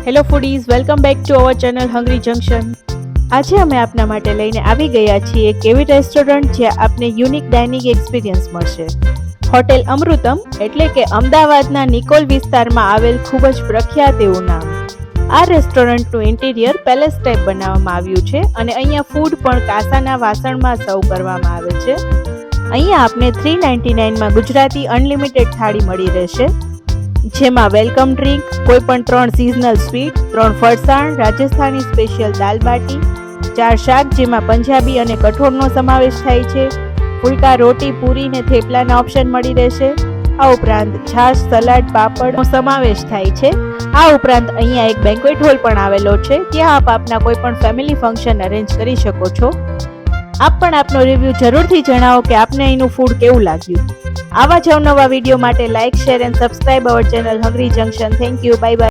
Hello foodies, welcome back to our channel hungry junction. આજે અમે આપના માટે લઈને આવી ગયા છીએ એક એવી રેસ્ટોરન્ટ જ્યાં આપને યુનિક ડાઇનિંગ એક્સપિરિયન્સ મળશે. હોટેલ અમૃતમ એટલે કે અમદાવાદના નિકોલ વિસ્તારમાં આવેલ ખૂબ જ પ્રખ્યાત એવું નામ. આ રેસ્ટોરન્ટનું ઇન્ટિરિયર પેલેસ ટાઈપ બનાવવામાં આવ્યું છે અને અહીંયા ફૂડ પણ કાસાના વાસણમાં સર્વ કરવામાં આવે છે. અહીંયા આપને 399માં ગુજરાતી અનલિમિટેડ થાળી મળી રહેશે, જેમાં વેલકમ ડ્રિંક, કોઈ પણ 3 સિઝનલ સ્વીટ, 3 ફરસાણ, રાજસ્થાની સ્પેશિયલ દાલ બાટી, 4 શાક જેમાં પંજાબી અને કઠોળનો સમાવેશ થાય છે, ફુલકા, રોટી, પૂરી ને થેપલાના ઓપ્શન મળી રહેશે. આ ઉપરાંત છાશ, સલાડ, પાપડનો સમાવેશ થાય છે. આ ઉપરાંત અહીંયા એક બેન્ક્વેટ હોલ પણ આવેલો છે, ત્યાં આપ આપના કોઈ પણ ફેમિલી ફંક્શન અરેન્જ કરી શકો છો. આપ પણ આપનો રિવ્યૂ જરૂરથી જણાવો કે આપને અહીંનું ફૂડ કેવું લાગ્યું. આવા જ અવનવા વિડીયો માટે like, share and subscribe our channel hungry junction. Thank you, bye bye.